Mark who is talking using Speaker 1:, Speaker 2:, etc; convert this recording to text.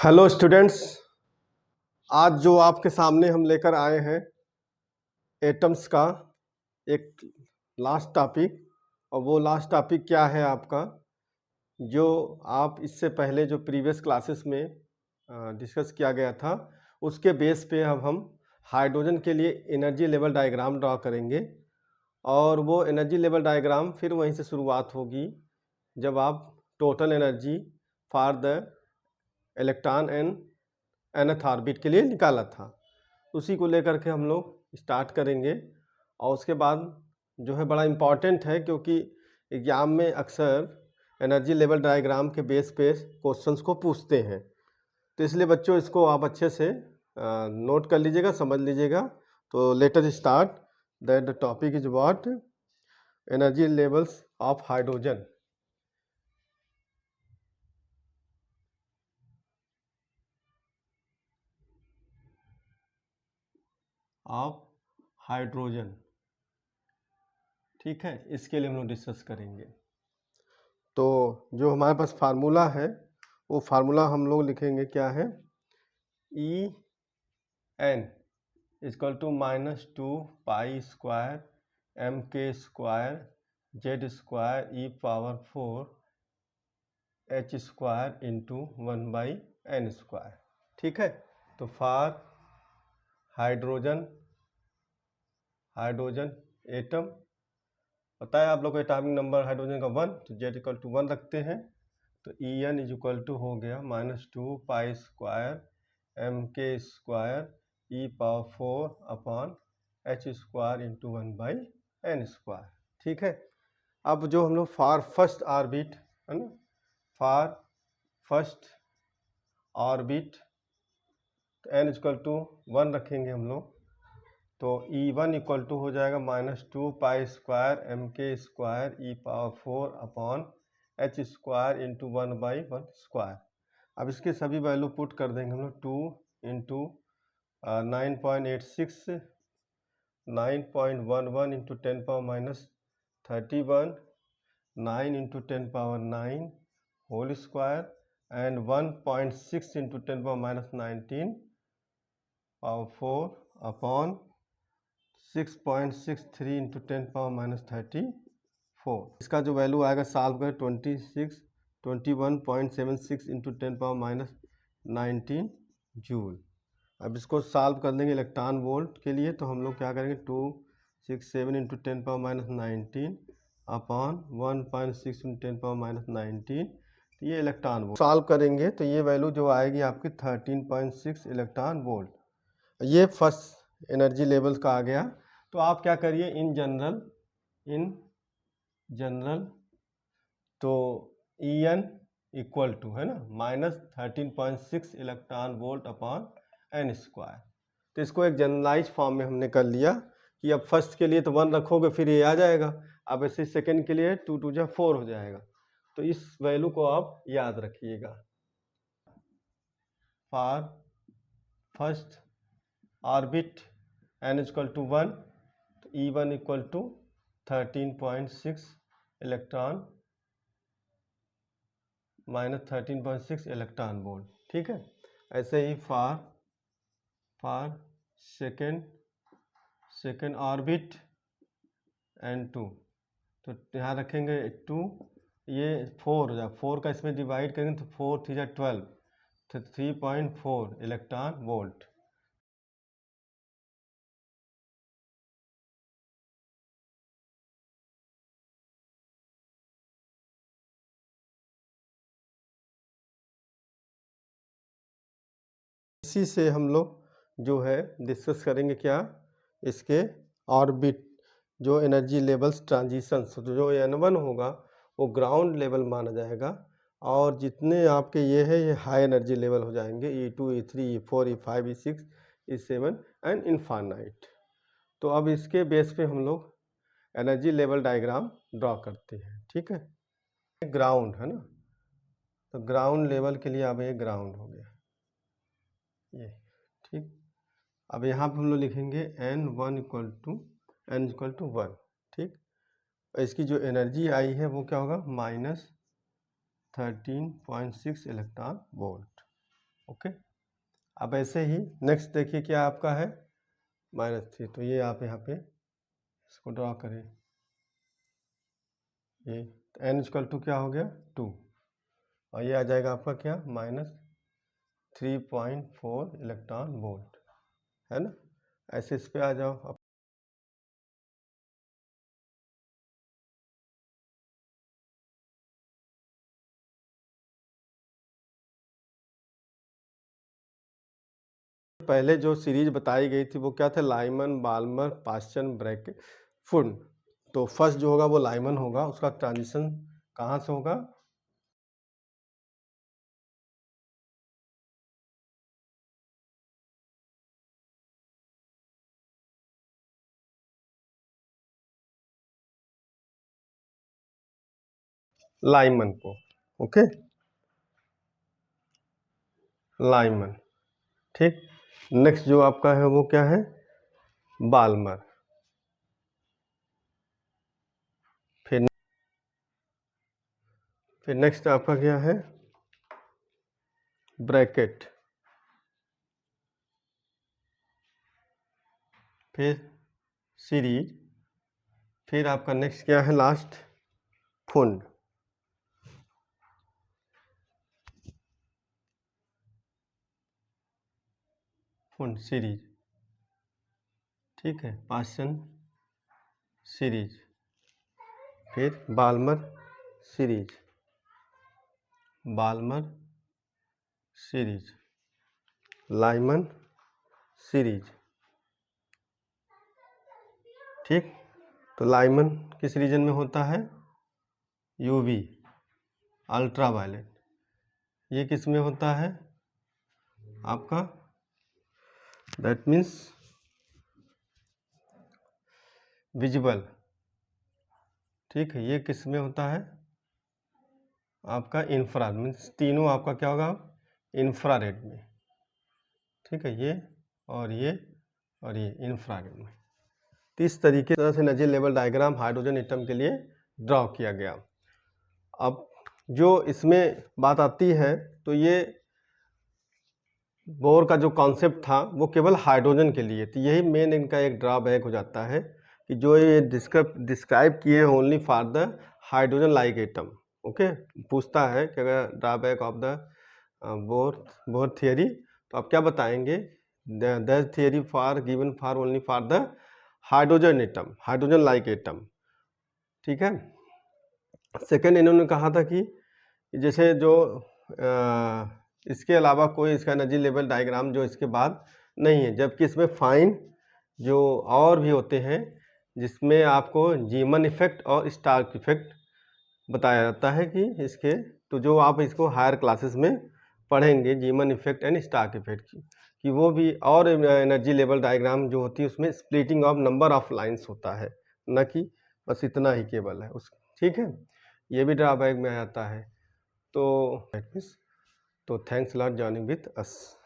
Speaker 1: Hello students, आज जो आपके सामने हम लेकर आए हैं एटम्स का एक लास्ट टॉपिक। और वो लास्ट टॉपिक क्या है आपका, जो आप इससे पहले जो प्रीवियस क्लासेस में डिस्कस किया गया था, उसके बेस पे अब हम हाइड्रोजन के लिए एनर्जी लेवल डायग्राम ड्रॉ करेंगे। और वो एनर्जी लेवल डायग्राम फिर वहीं से शुरुआत होगी जब आप total energy for the electron and nth orbit के लिए निकाला था, उसी को लेकर के हम लोग स्टार्ट करेंगे। और उसके बाद जो है बड़ा इम्पॉर्टेंट है, क्योंकि एग्जाम में अक्सर एनर्जी लेवल डायग्राम के बेस पे क्वेश्चंस को पूछते हैं। तो इसलिए बच्चों इसको आप अच्छे से नोट कर लीजिएगा, समझ लीजिएगा। तो let us start that the topic is what, energy levels of hydrogen. Of hydrogen, ठीक है, इसके लिए हम लोग डिस्कस करेंगे। तो जो हमारे पास फार्मूला है वो फार्मूला हम लोग लिखेंगे, क्या है, E N equal to -2 pi square M K square Z square E power 4 H square into 1/n square. ठीक है, तो फॉर हाइड्रोजन एटम पता है आप लोग को एटॉमिक नंबर हाइड्रोजन का 1, तो जेड इक्वल टू 1 रखते हैं। तो E N is equal to हो गया -2 pi square M K square E power 4/h square into 1/n square. ठीक है, अब जो हम लोग फॉर फर्स्ट ऑर्बिट है ना, for first orbit n equal to 1 रखेंगे हम लोग। तो E1 इक्वल टू हो जाएगा -2 pi square M K square E power 4/h square into 1/1 square. अब इसके सभी वैल्यू पुट कर देंगे हम लोग। 2 into 9.86 9.11 into 10⁻31 9 into 10⁻9 whole square and 1.6 into 10⁻19 power 4 upon 6.63 into 10⁻34। इसका जो वैल्यू आएगा सॉल्व कर 21.76 इंटू 10⁻19 जूल। अब इसको सॉल्व कर देंगे इलेक्ट्रॉन वोल्ट के लिए, तो हम लोग क्या करेंगे 267 इंटू 10⁻19 अपॉन 1.6 इंटू 10⁻19, तो ये इलेक्ट्रॉन वोल्ट सॉल्व करेंगे तो ये वैल्यू जो आएगी आपकी 13.6 इलेक्ट्रॉन वोल्ट। ये फर्स्ट एनर्जी लेवल का आ गया। तो आप क्या करिए, इन जनरल तो ई एन इक्वल टू है ना -13.6 electron volt upon n square. तो इसको एक जनरलाइज फॉर्म में हमने कर लिया कि अब फर्स्ट के लिए तो 1 रखोगे फिर ये आ जाएगा, अब ऐसे सेकेंड के लिए 2 2 जा 4 हो जाएगा। तो इस वैल्यू को आप याद रखिएगा। For first orbit n equal to 1, तो E1 equal to 13.6 electron -13.6 electron volt. ठीक है, ऐसे ही फॉर सेकेंड ऑर्बिट n2, तो यहाँ रखेंगे 2, ये 4 का इसमें डिवाइड करेंगे तो 4 3 जा 12, तो 3.4 इलेक्ट्रॉन वोल्ट। इसी से हम लोग जो है डिस्कस करेंगे क्या, इसके ऑर्बिट जो एनर्जी लेवल्स ट्रांजिशंस, तो जो n1 होगा वो ग्राउंड लेवल माना जाएगा, और जितने आपके ये है ये हाई एनर्जी लेवल हो जाएंगे, E2 E3 E4 E5 E6 E7 and infinite. तो अब इसके बेस पे हम लोग एनर्जी लेवल डायग्राम ड्रॉ करते हैं। ठीक है, ग्राउंड है ना, तो ग्राउंड लेवल के लिए अब ये ग्राउंड हो गया ये। ठीक, अब यहाँ पे हम लोग लिखेंगे n1 इक्वल टू 1। ठीक, इसकी जो एनर्जी आई है वो क्या होगा, -13.6 इलेक्ट्रॉन वोल्ट। ओके। अब ऐसे ही नेक्स्ट देखिए क्या आपका है -3, तो ये आप यहाँ पे इसको ड्रा करें, ये n = क्या हो गया 2, और ये आ जाएगा आपका क्या -3.4 इलेक्ट्रॉन वोल्ट, है ना। ऐसे इस पे आ जाओ अब। पहले जो सीरीज बताई गई थी वो क्या था, लाइमन, बाल्मर, पाश्चन, ब्रैकेट, फुंड। तो फर्स्ट जो होगा वो लाइमन होगा, उसका ट्रांजिशन कहाँ से होगा, लाइमन को, ओके, लाइमन, ठीक। नेक्स्ट जो आपका है वो क्या है, बाल्मर। फिर नेक्स्ट आपका क्या है, ब्रैकेट। फिर सीरीज। फिर आपका नेक्स्ट क्या है लास्ट, फुंड। फुंड सीरीज, ठीक है, पाश्चन सीरीज, फिर Balmer series, Balmer series, Lyman series, ठीक। तो लाइमन किस रीजन में होता है, यूवी, अल्ट्रा वायलेट। ये किस में होता है आपका, दैट मीन्स विजिबल, ठीक है। ये किस में होता है आपका, इंफ्रारेड, मीन्स तीनों आपका क्या होगा, इंफ्रारेड में, ठीक है। ये और ये और ये इंफ्रारेड में। तो इस तरीके से energy level diagram hydrogen atom के लिए ड्रॉ किया गया। अब जो इसमें बात आती है, तो ये बोर का जो कॉन्सेप्ट था वो केवल हाइड्रोजन के लिए, तो यही मेन इनका एक ड्रॉबैक हो जाता है कि जो ये डिस्क्राइब किए हैं only for the hydrogen like atom, okay. पूछता है कि अगर drawback of the bore theory, तो आप क्या बताएंगे, the theory for given for only for the hydrogen atom, hydrogen like atom, ठीक है। सेकेंड इन्होंने कहा था कि जैसे जो इसके अलावा कोई इसका एनर्जी लेवल डायग्राम जो इसके बाद नहीं है, जबकि इसमें फाइन जो और भी होते हैं जिसमें आपको जीमन इफेक्ट और स्टार्क इफेक्ट बताया जाता है कि इसके, तो जो आप इसको हायर क्लासेस में पढ़ेंगे Zeeman effect and Stark effect कि वो भी, और एनर्जी लेवल डायग्राम जो होती है उसमें splitting of number of lines होता है, न कि बस इतना ही केवल है उस, ठीक है। ये भी ड्रॉबैक में आ जाता है। तो thanks lot joining with us.